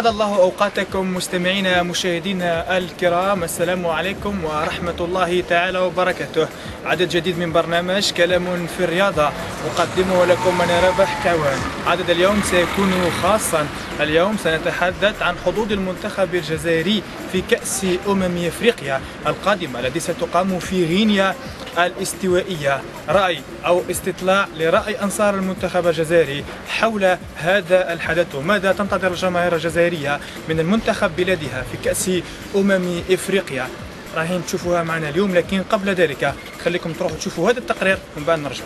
أسعد الله أوقاتكم مستمعينا مشاهدينا الكرام، السلام عليكم ورحمة الله تعالى وبركاته. عدد جديد من برنامج كلام في الرياضة أقدمه لكم أنا رابح كوان. عدد اليوم سيكون خاصا، اليوم سنتحدث عن حظوظ المنتخب الجزائري في كأس أفريقيا القادمة التي ستقام في غينيا الاستوائية. رأي أو استطلاع لرأي أنصار المنتخب الجزائري حول هذا الحدث، وماذا تنتظر الجماهير الجزائرية من المنتخب بلادها في كأس أفريقيا. راهين تشوفوها معنا اليوم، لكن قبل ذلك خليكم تروحوا تشوفوا هذا التقرير ومن بعد نرجع.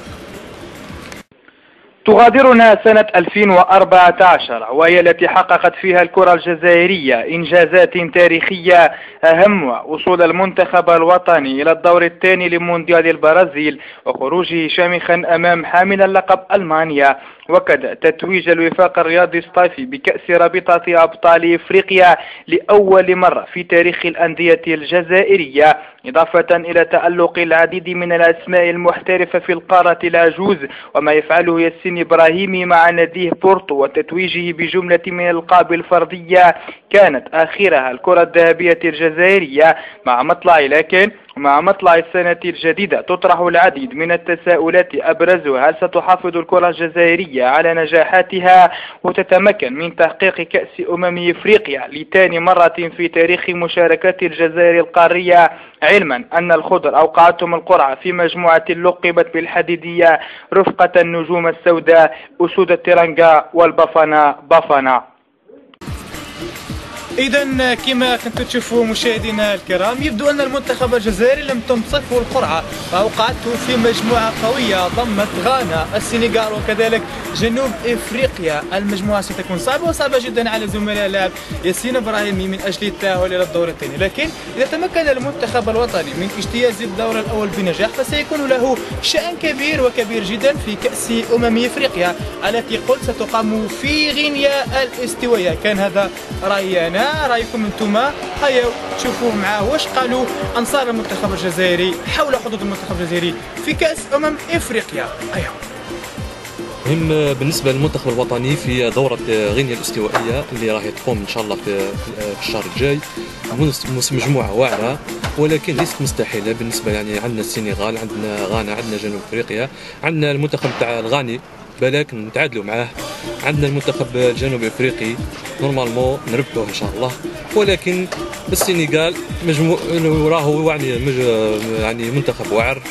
تغادرنا سنة 2014 وهي التي حققت فيها الكرة الجزائرية إنجازات تاريخية، أهمها وصول المنتخب الوطني إلى الدور الثاني لمونديال البرازيل وخروجه شامخا أمام حامل اللقب ألمانيا، وكذا تتويج الوفاق الرياضي الصافي بكأس رابطة أبطال إفريقيا لأول مرة في تاريخ الأندية الجزائرية، إضافة إلى تألق العديد من الأسماء المحترفة في القارة العجوز وما يفعله ياسين إبراهيمي مع ناديه بورتو وتتويجه بجملة من الألقاب الفردية كانت آخرها الكرة الذهبية الجزائرية. مع مطلع السنة الجديدة تطرح العديد من التساؤلات، أبرزها هل ستحافظ الكرة الجزائرية على نجاحاتها وتتمكن من تحقيق كأس أفريقيا لثاني مرة في تاريخ مشاركات الجزائر القارية، علما أن الخضر أوقعتهم القرعة في مجموعة لقبت بالحديدية رفقة النجوم السوداء أسود الترنجا والبافانا بافانا. إذا كما كنتم تشوفوا مشاهدينا الكرام، يبدو أن المنتخب الجزائري لم تصفه القرعة فأوقعته في مجموعة قوية ضمت غانا، السنغال وكذلك جنوب إفريقيا. المجموعة ستكون صعبة جدا على زملاء اللاعب ياسين إبراهيمي من أجل التأهل إلى الدور الثاني، لكن إذا تمكن المنتخب الوطني من اجتياز الدور الأول بنجاح فسيكون له شأن كبير وكبير جدا في كأس أفريقيا التي قلت ستقام في غينيا الاستوائية. كان هذا رأينا، رايكم انتم؟ هيا تشوفوا معاه واش قالوا انصار المنتخب الجزائري حول حظوظ المنتخب الجزائري في كاس افريقيا. هيا مهم بالنسبه للمنتخب الوطني في دوره غينيا الاستوائيه اللي راح تقوم ان شاء الله في الشهر الجاي. مجموعه واعره ولكن ليست مستحيله بالنسبه، يعني عندنا السنغال، عندنا غانا، عندنا جنوب افريقيا، عندنا المنتخب تاع الغاني بلاك نتعادلوا معاه، عندنا المنتخب الجنوبي افريقي نورمالمون نربحوه ان شاء الله، ولكن السنغال راهو يعني منتخب واعر،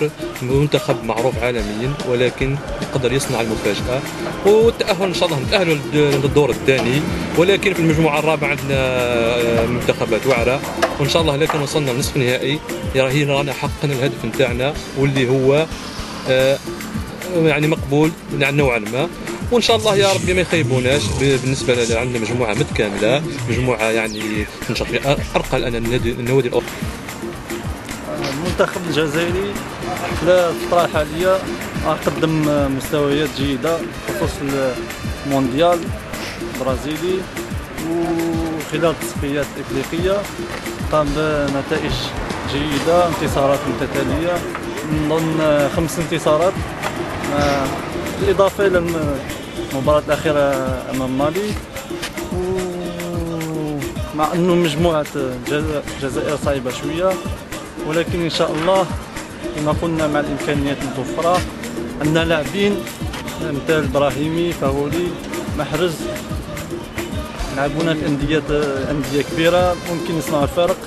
منتخب معروف عالميا، ولكن يقدر يصنع المفاجاه والتاهل ان شاء الله نتاهلوا للدور الثاني. ولكن في المجموعه الرابعه عندنا منتخبات واعره وان شاء الله لكن وصلنا لنصف النهائي، راهي رانا حققنا الهدف نتاعنا واللي هو يعني مقبول نوعا ما، وان شاء الله يا ربي ما يخيبوناش. بالنسبه لنا عندنا مجموعه متكامله، مجموعه يعني تنشط في ارقى الان النوادي الاخرى. المنتخب الجزائري في الفتره الحاليه قدم مستويات جيده بخصوص المونديال البرازيلي، وخلال التصفيات الافريقيه قام بنتائج جيده، انتصارات متتاليه، نظن 5 انتصارات بالإضافة إلى المباراة الأخيرة أمام مالي. ومع أنه مجموعة الجزائر صعبة شوية، ولكن إن شاء الله كما قلنا مع الإمكانيات المتوفرة عندنا لاعبين مثل إبراهيمي، فهولي، محرز، يلعبون في أندية كبيرة ممكن يصنعوا الفرق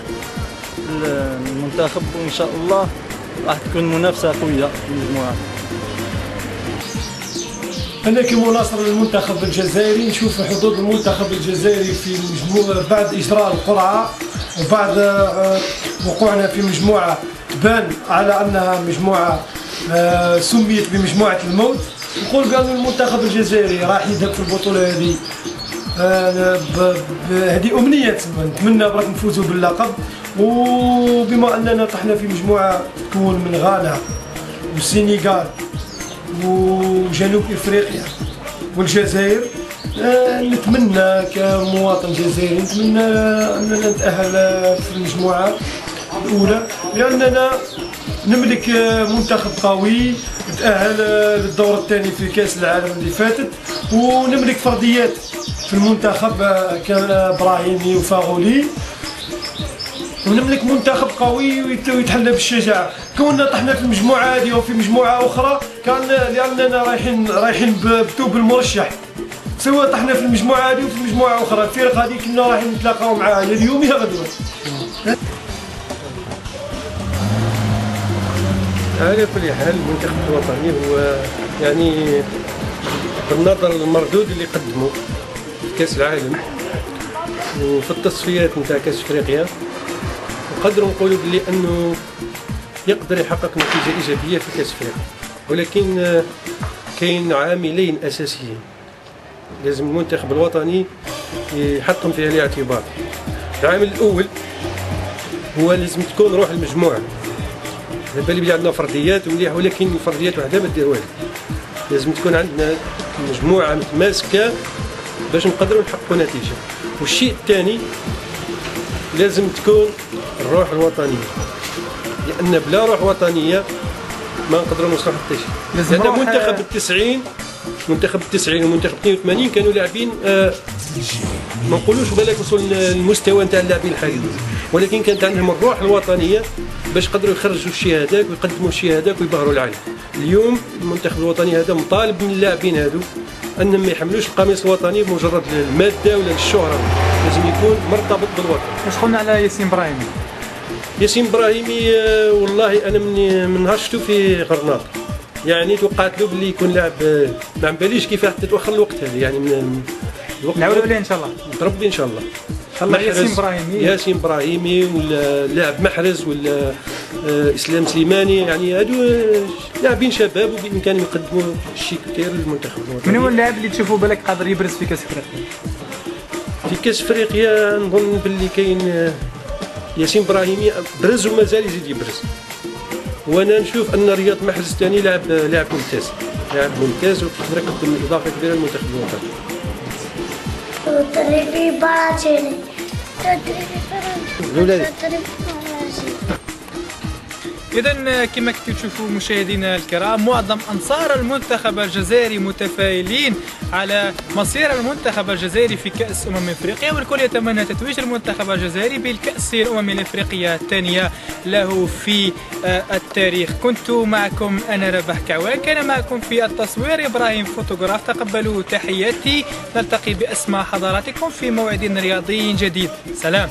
المنتخب، وإن شاء الله راح تكون منافسة قوية في المجموعة. أنا كمناصر للمنتخب الجزائري نشوف حظوظ المنتخب الجزائري في المجموعة بعد إجراء القرعة وبعد وقوعنا في مجموعة تبان على أنها مجموعة سميت بمجموعة الموت. قالوا المنتخب الجزائري راح يذهب في البطولة هذه، هذه أمنية، نتمنى راك نفوزوا باللقب. وبما أننا طحنا في مجموعة تكون من غانا والسنغال وجنوب افريقيا والجزائر، نتمنى كمواطن جزائري نتمنى اننا نتاهل في المجموعه الاولى، لاننا نملك منتخب قوي تاهل للدور الثاني في كاس العالم اللي فاتت، ونملك فرديات في المنتخب كان ابراهيمي وفاغولي، ونملك منتخب قوي ويتحلى بالشجاعه. كوننا طحنا في المجموعه هذه وفي مجموعه اخرى كان لاننا رايحين بتوب المرشح، سواء طحنا في المجموعه هذه وفي مجموعه اخرى. الفرق هذه كنا رايحين نتلاقاو معاها يا اليوم يا غدوه. على كل حال المنتخب الوطني هو يعني بالنظر للمردود اللي قدموا في كاس العالم وفي التصفيات نتاع كاس افريقيا، نقدروا نقولوا بلي انه يقدر يحقق نتيجه ايجابيه في كاس افريقيا، ولكن كاين عاملين اساسيين لازم المنتخب الوطني يحطهم في الاعتبار. العامل الاول هو لازم تكون روح المجموعه. على بالي بلي عندنا فرديات مليح، ولكن الفرديات وحدها ما دير والو. لازم تكون عندنا مجموعه متماسكه باش نقدروا نحققوا نتيجه. والشيء الثاني لازم تكون الروح الوطنيه، لان بلا روح وطنيه ما نقدروا نوصلوا حتى شيء. لان منتخب التسعين ومنتخب 82 كانوا لاعبين ما نقولوش بالك وصلوا للمستوى نتاع اللاعبين الحاليين، ولكن كانت عندهم الروح الوطنيه باش يقدروا يخرجوا الشيء هذاك ويقدموا الشيء هذاك ويبهروا العالم. اليوم المنتخب الوطني هذا مطالب من اللاعبين هذو انهم ما يحملوش القميص الوطني بمجرد الماده ولا الشهره، لازم يكون مرتبط بالوطن. واش قلنا على ياسين ابراهيمي؟ ياسين ابراهيمي والله انا من نهار شفتو في غرناطه يعني توقعت له باللي يكون لاعب، ما عم باليش كيف حتى توخر الوقت هذا يعني من الوقت. نعاودوا عليه ان شاء الله. ربي ان شاء الله. الله ياسين ابراهيمي ولا لاعب محرز ولا اسلام سليماني، يعني هادو لاعبين شباب وبامكانهم يقدموا شيء كثير للمنتخب الوطني. من هو اللاعب اللي تشوفوا بالك قادر يبرز في كاس افريقيا؟ في كاس افريقيا نظن باللي كاين ياسين ابراهيمي برز ومازال يزيد يبرز. وانا نشوف ان رياض محرز الثاني لاعب ممتاز ويقدر يقدم اضافه كبيره للمنتخب الوطني. إذا كما كنتوا تشوفوا مشاهدينا الكرام، معظم أنصار المنتخب الجزائري متفائلين على مصير المنتخب الجزائري في كأس أفريقيا، والكل يتمنى تتويج المنتخب الجزائري بالكأس الأفريقية الثانية له في التاريخ. كنت معكم أنا رباح كعوان، كان معكم في التصوير إبراهيم فوتوغراف. تقبلوا تحياتي، نلتقي بأسماء حضراتكم في موعد رياضي جديد. سلام.